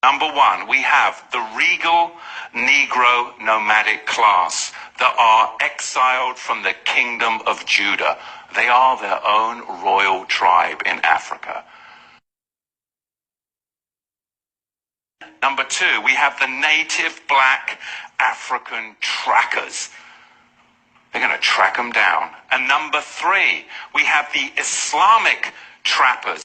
Number one, we have the regal Negro nomadic class that are exiled from the kingdom of Judah. They are their own royal tribe in Africa. Number two, we have the native black African trackers. They're going to track them down. And number three, we have the Islamic trappers.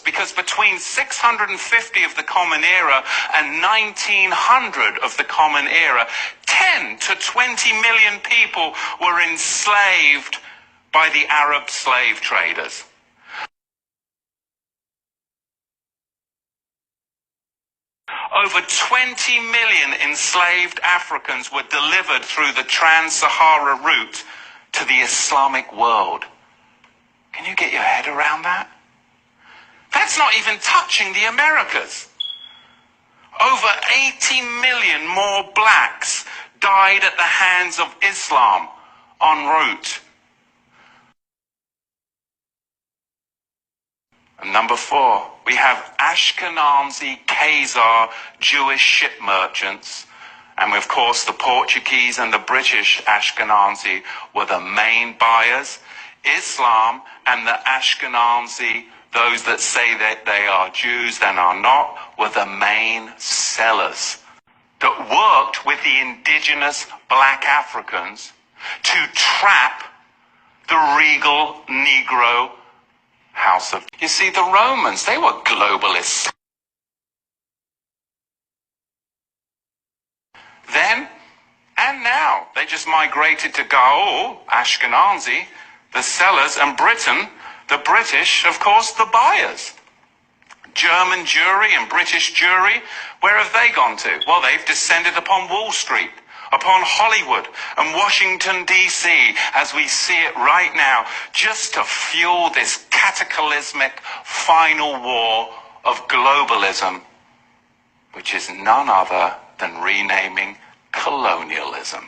Because between 650 of the Common Era and 1900 of the Common Era, 10 to 20 million people were enslaved by the Arab slave traders. Over 20 million enslaved Africans were delivered through the Trans-Sahara route to the Islamic world. Can you get your head around that? That's not even touching the Americas. Over 80 million more blacks died at the hands of Islam en route. And number four, we have Ashkenazi Khazar Jewish ship merchants. And of course, the Portuguese and the British Ashkenazi were the main buyers. Islam and the Ashkenazi, those that say that they are Jews and are not, were the main sellers that worked with the indigenous black Africans to trap the regal Negro house of... You see, the Romans, they were globalists. Then and now, they just migrated to Gaul, Ashkenazi, the sellers, and Britain, the British, of course, the buyers. German Jewry and British Jewry, where have they gone to? Well, they've descended upon Wall Street, upon Hollywood and Washington, D.C., as we see it right now, just to fuel this cataclysmic final war of globalism, which is none other than renaming colonialism.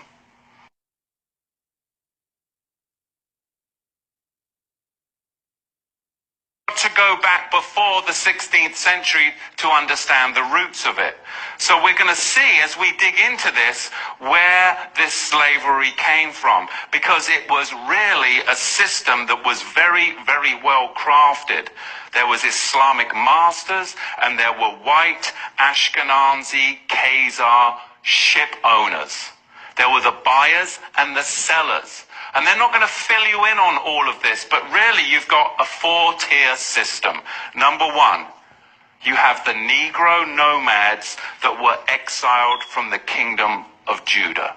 To go back before the 16th century to understand the roots of it. So we're going to see, as we dig into this, where this slavery came from, because it was really a system that was very, very well crafted. There was Islamic masters, and there were white Ashkenazi Khazar ship owners. There were the buyers and the sellers. And they're not going to fill you in on all of this, but really you've got a four-tier system. Number one, you have the Negro nomads that were exiled from the kingdom of Judah.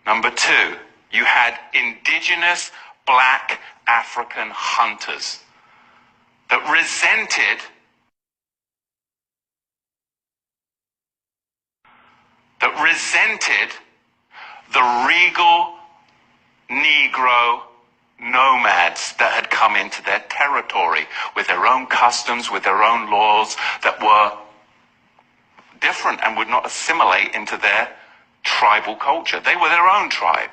Number two, you had indigenous black African hunters that resented the regal Negro nomads that had come into their territory with their own customs, with their own laws that were different and would not assimilate into their tribal culture. They were their own tribe.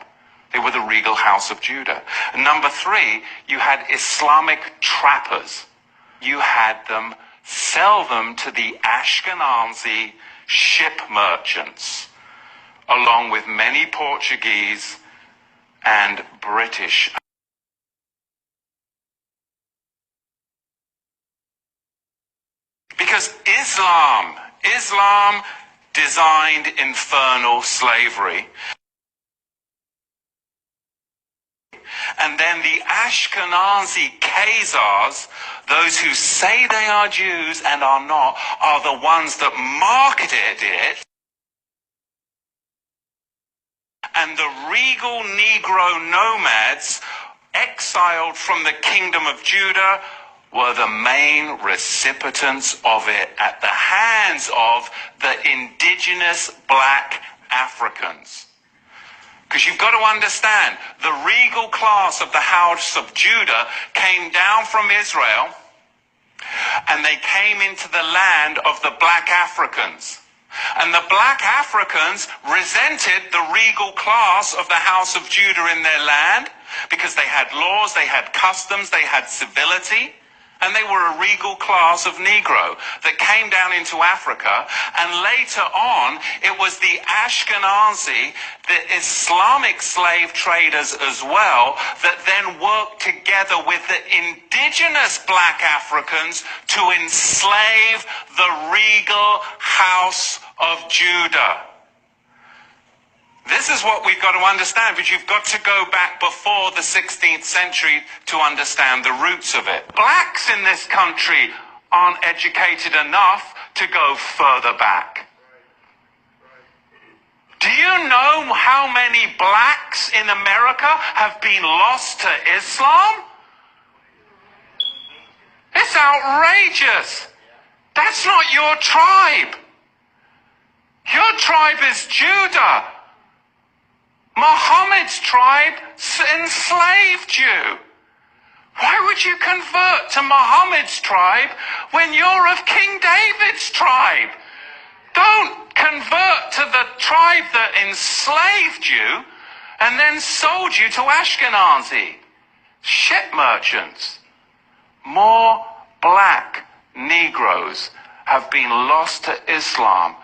They were the regal house of Judah. And number three, you had Islamic trappers. You had them sell them to the Ashkenazi ship merchants, along with many Portuguese and British. Because Islam designed infernal slavery. And then the Ashkenazi Khazars, those who say they are Jews and are not, are the ones that marketed it. And the regal Negro nomads, exiled from the kingdom of Judah, were the main recipients of it at the hands of the indigenous black Africans. Because you've got to understand, the regal class of the house of Judah came down from Israel, and they came into the land of the black Africans. And the black Africans resented the regal class of the house of Judah in their land, because they had laws, they had customs, they had civility. And they were a regal class of Negro that came down into Africa. And later on, it was the Ashkenazi, the Islamic slave traders as well, that then worked together with the indigenous black Africans to enslave the regal house of Judah. This is what we've got to understand, but you've got to go back before the 16th century to understand the roots of it. Blacks in this country aren't educated enough to go further back. Do you know how many blacks in America have been lost to Islam? It's outrageous. That's not your tribe. Your tribe is Judah. Muhammad's tribe enslaved you. Why would you convert to Muhammad's tribe when you're of King David's tribe? Don't convert to the tribe that enslaved you and then sold you to Ashkenazi ship merchants. More black Negroes have been lost to Islam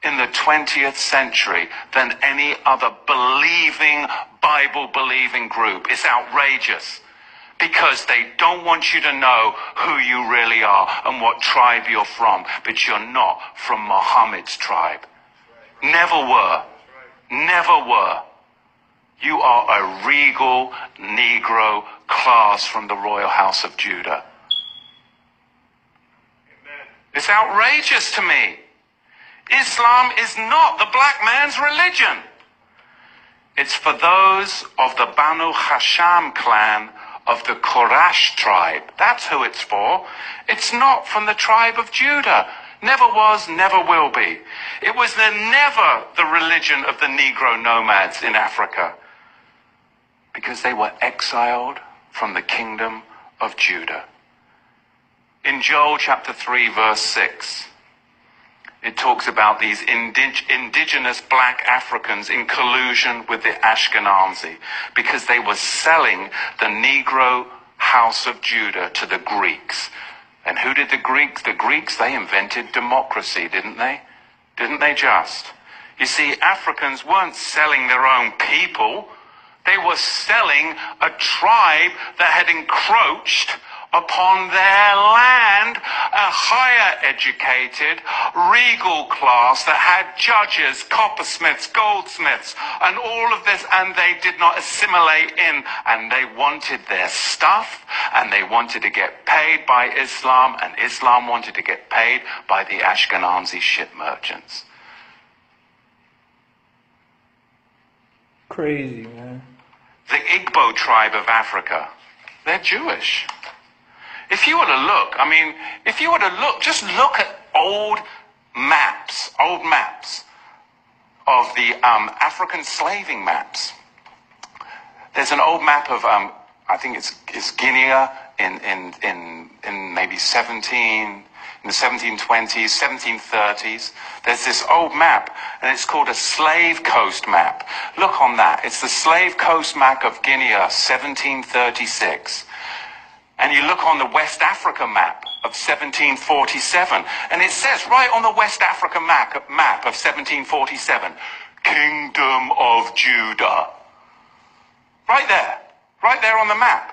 in the 20th century than any other believing, Bible-believing group. It's outrageous, because they don't want you to know who you really are and what tribe you're from, but you're not from Muhammad's tribe. Never were. Never were. You are a regal Negro class from the royal house of Judah. It's outrageous to me. Islam is not the black man's religion. It's for those of the Banu Hasham clan of the Quraysh tribe. That's who it's for. It's not from the tribe of Judah. Never was, never will be. It was never the religion of the Negro nomads in Africa, because they were exiled from the kingdom of Judah. In Joel chapter 3, verse 6, it talks about these indigenous black Africans in collusion with the Ashkenazi, because they were selling the Negro house of Judah to the Greeks. And who did the Greeks? The Greeks, they invented democracy, didn't they? Didn't they just? You see, Africans weren't selling their own people. They were selling a tribe that had encroached upon their land, a higher educated, regal class that had judges, coppersmiths, goldsmiths, and all of this, and they did not assimilate in, and they wanted their stuff, and they wanted to get paid by Islam, and Islam wanted to get paid by the Ashkenazi ship merchants. Crazy, man. The Igbo tribe of Africa, they're Jewish. If you were to look, just look at old maps of the African slaving maps. There's an old map of, I think it's Guinea in maybe in the 1720s, 1730s. There's this old map, and it's called a slave coast map. Look on that. It's the slave coast map of Guinea, 1736. And you look on the West Africa map of 1747, and it says right on the West Africa map of 1747, Kingdom of Judah. Right there on the map.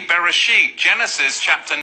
Bereshit, Genesis chapter